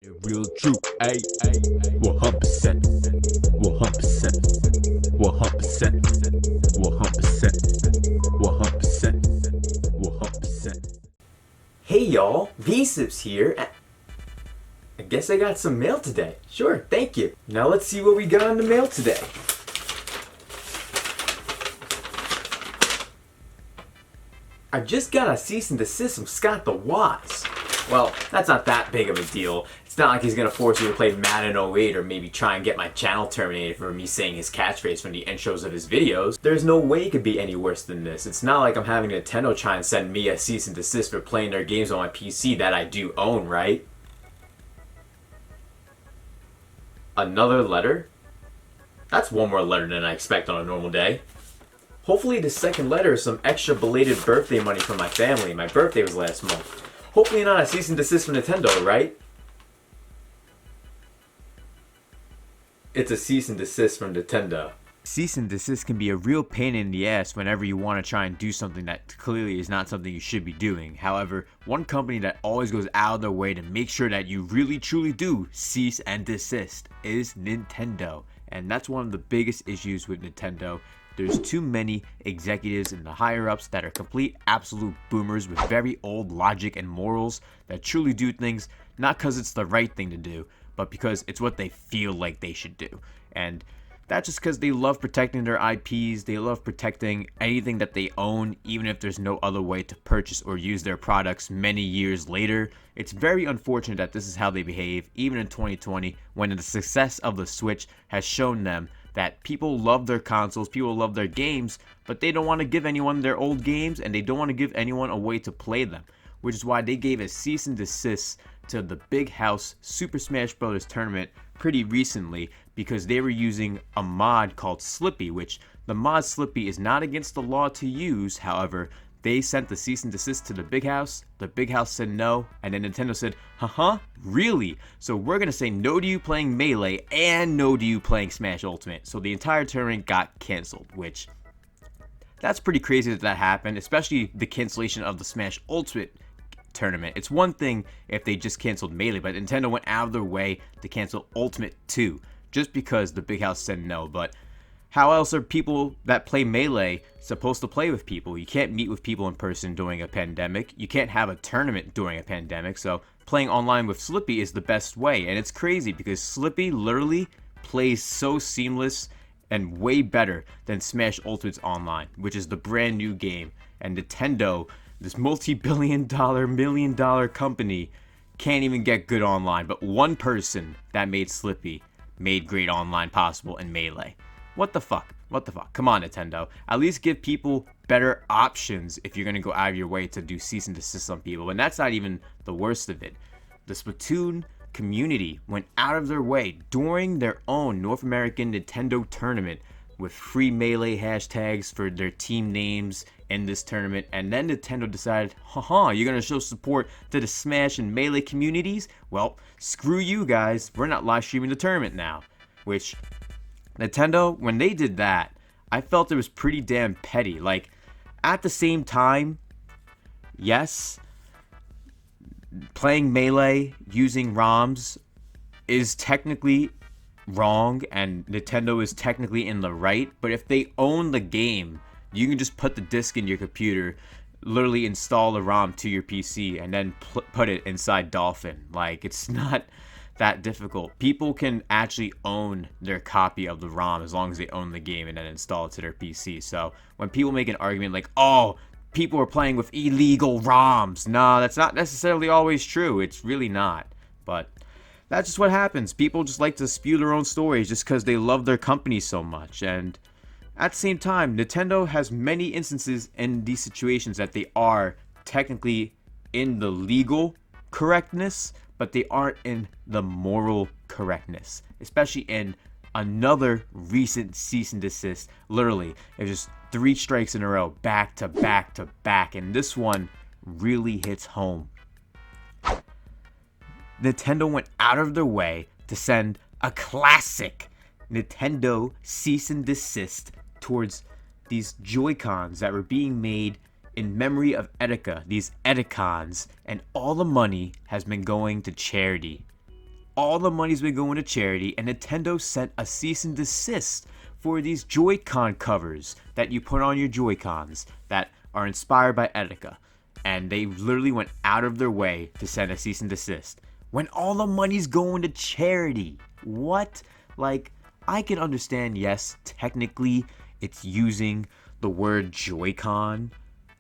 Real true, ayy, 100%, 100%, 100%, 100%, 100%. Hey y'all, Desists here. I guess I got some mail today. Sure, thank you. Now let's see what we got in the mail today. I just got a cease and desist from Scott the Wise. Well, that's not that big of a deal. It's not like he's gonna force me to play Madden 08 or maybe try and get my channel terminated for me saying his catchphrase from the intros of his videos. There's no way it could be any worse than this. It's not like I'm having Nintendo try and send me a cease and desist for playing their games on my PC that I do own, right? Another letter? That's one more letter than I expect on a normal day. Hopefully the second letter is some extra belated birthday money from my family. My birthday was last month. Hopefully not a cease and desist from Nintendo, right? It's a cease and desist from Nintendo. Cease and desist can be a real pain in the ass whenever you want to try and do something that clearly is not something you should be doing. However, one company that always goes out of their way to make sure that you really truly do cease and desist is Nintendo. And that's one of the biggest issues with Nintendo. There's too many executives and the higher ups that are complete absolute boomers with very old logic and morals that truly do things not because it's the right thing to do, but because it's what they feel like they should do. And that's just because they love protecting their IPs, they love protecting anything that they own, even if there's no other way to purchase or use their products many years later. It's very unfortunate that this is how they behave, even in 2020, when the success of the Switch has shown them that people love their consoles, people love their games, but they don't want to give anyone their old games, and they don't want to give anyone a way to play them, which is why they gave a cease and desist to the Big House Super Smash Bros. Tournament pretty recently because they were using a mod called Slippy, which the mod Slippy is not against the law to use. However, they sent the cease and desist to the Big House. The Big House said no, and then Nintendo said, really? So we're gonna say no to you playing Melee and no to you playing Smash Ultimate. So the entire tournament got canceled, which that's pretty crazy that happened, especially the cancellation of the Smash Ultimate tournament. It's one thing if they just canceled Melee, but Nintendo went out of their way to cancel Ultimate 2 just because the Big House said no. But how else are people that play Melee supposed to play with people? You can't meet with people in person during a pandemic. You can't have a tournament during a pandemic. So playing online with Slippy is the best way. And it's crazy because Slippy literally plays so seamless and way better than Smash Ultimate's online, which is the brand new game. And Nintendo, this multi-billion-dollar, million-dollar company, can't even get good online. But one person that made Slippy made great online possible in Melee. What the fuck? What the fuck? Come on, Nintendo. At least give people better options if you're going to go out of your way to do cease and desist on people. And that's not even the worst of it. The Splatoon community went out of their way during their own North American Nintendo tournament with free Melee hashtags for their team names in this tournament. And then Nintendo decided, you're going to show support to the Smash and Melee communities? Well, screw you guys. We're not live streaming the tournament now. Which, Nintendo, when they did that, I felt it was pretty damn petty. Like, at the same time, yes, playing Melee using ROMs is technically wrong and Nintendo is technically in the right, but if they own the game, you can just put the disc in your computer, literally install the ROM to your PC, and then put it inside Dolphin. Like, it's not that difficult. People can actually own their copy of the ROM as long as they own the game and then install it to their PC. So when people make an argument like, oh, people are playing with illegal ROMs, no, that's not necessarily always true. It's really not. But that's just what happens. People just like to spew their own stories just because they love their company so much. And at the same time, Nintendo has many instances in these situations that they are technically in the legal correctness, but they aren't in the moral correctness, especially in another recent cease and desist. Literally, it was just 3 strikes in a row, back to back to back, and this one really hits home. Nintendo went out of their way to send a classic Nintendo cease and desist towards these JoyCons that were being made in memory of Etika, these Etikons, and all the money has been going to charity. all the money's been going to charity, and Nintendo sent a cease and desist for these JoyCon covers that you put on your JoyCons that are inspired by Etika. And they literally went out of their way to send a cease and desist when all the money's going to charity. What? Like, I can understand, yes, technically it's using the word Joy-Con.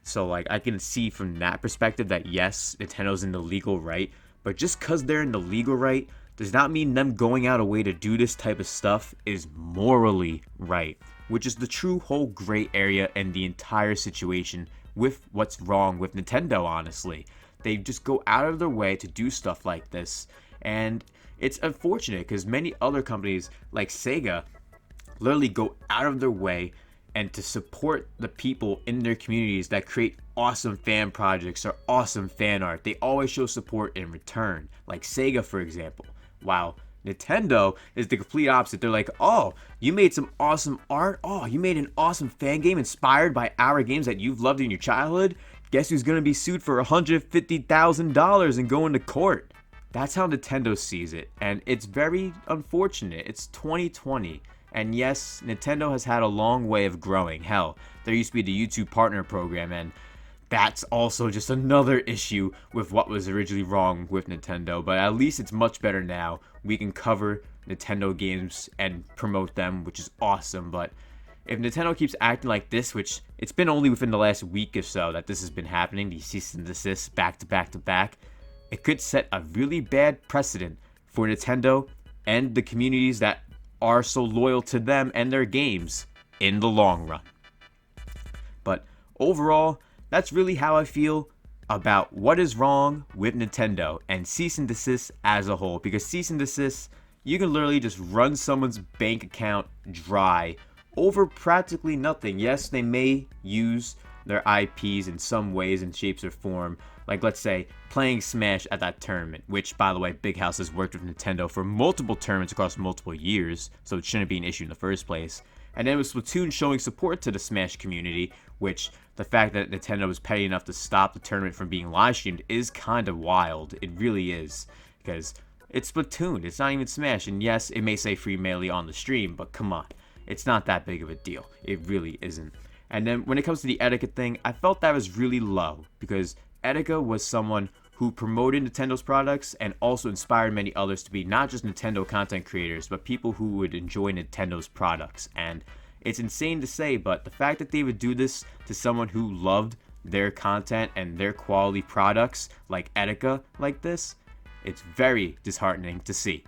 So, like, I can see from that perspective that, yes, Nintendo's in the legal right. But just because they're in the legal right does not mean them going out a way to do this type of stuff is morally right. Which is the true whole gray area in the entire situation with what's wrong with Nintendo, honestly. They just go out of their way to do stuff like this. And it's unfortunate because many other companies like Sega literally go out of their way and to support the people in their communities that create awesome fan projects or awesome fan art. They always show support in return. Like Sega, for example. Wow. Nintendo is the complete opposite. They're like, oh, you made some awesome art? Oh, you made an awesome fan game inspired by our games that you've loved in your childhood? Guess who's going to be sued for $150,000 and going to court? That's how Nintendo sees it, and it's very unfortunate. It's 2020, and yes, Nintendo has had a long way of growing. Hell, there used to be the YouTube Partner Program, and that's also just another issue with what was originally wrong with Nintendo, but at least it's much better now. We can cover Nintendo games and promote them, which is awesome, but if Nintendo keeps acting like this, which it's been only within the last week or so that this has been happening, these cease and desists back to back to back, it could set a really bad precedent for Nintendo and the communities that are so loyal to them and their games in the long run. But overall, that's really how I feel about what is wrong with Nintendo and cease and desist as a whole. Because cease and desist, you can literally just run someone's bank account dry over practically nothing. Yes, they may use their IPs in some ways and shapes or form, like let's say playing Smash at that tournament, which by the way, Big House has worked with Nintendo for multiple tournaments across multiple years, so it shouldn't be an issue in the first place. And then with Splatoon showing support to the Smash community, which the fact that Nintendo was petty enough to stop the tournament from being live streamed is kind of wild. It really is, because it's Splatoon, it's not even Smash, and yes, it may say free melee on the stream, but come on. It's not that big of a deal. It really isn't. And then when it comes to the Etika thing, I felt that was really low because Etika was someone who promoted Nintendo's products and also inspired many others to be not just Nintendo content creators, but people who would enjoy Nintendo's products. And it's insane to say, but the fact that they would do this to someone who loved their content and their quality products like Etika like this, it's very disheartening to see.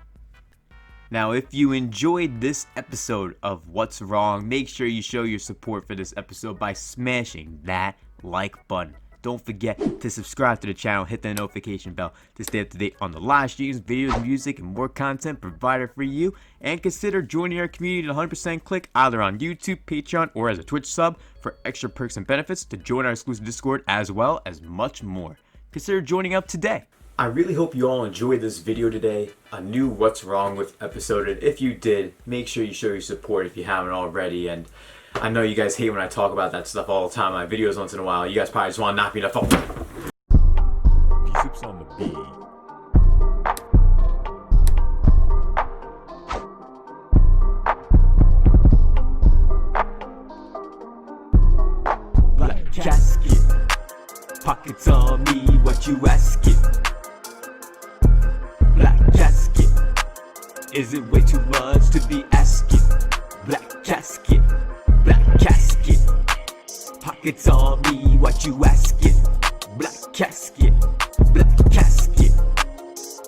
Now, if you enjoyed this episode of What's Wrong, make sure you show your support for this episode by smashing that like button. Don't forget to subscribe to the channel, hit the notification bell to stay up to date on the live streams, videos, music, and more content provided for you. And consider joining our community at 100% click either on YouTube, Patreon, or as a Twitch sub for extra perks and benefits to join our exclusive Discord as well as much more. Consider joining up today. I really hope you all enjoyed this video today, a new What's Wrong With episode, and if you did, make sure you show your support if you haven't already. And I know you guys hate when I talk about that stuff all the time in my videos once in a while. You guys probably just want to knock me the phone. Soups on the beat. Black casket, pockets on me, what you asking? Black casket, is it way too much to be asking? Black casket, pockets on me, what you asking? Black casket,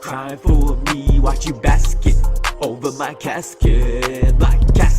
crying for me, what you basking? Over my casket, black casket.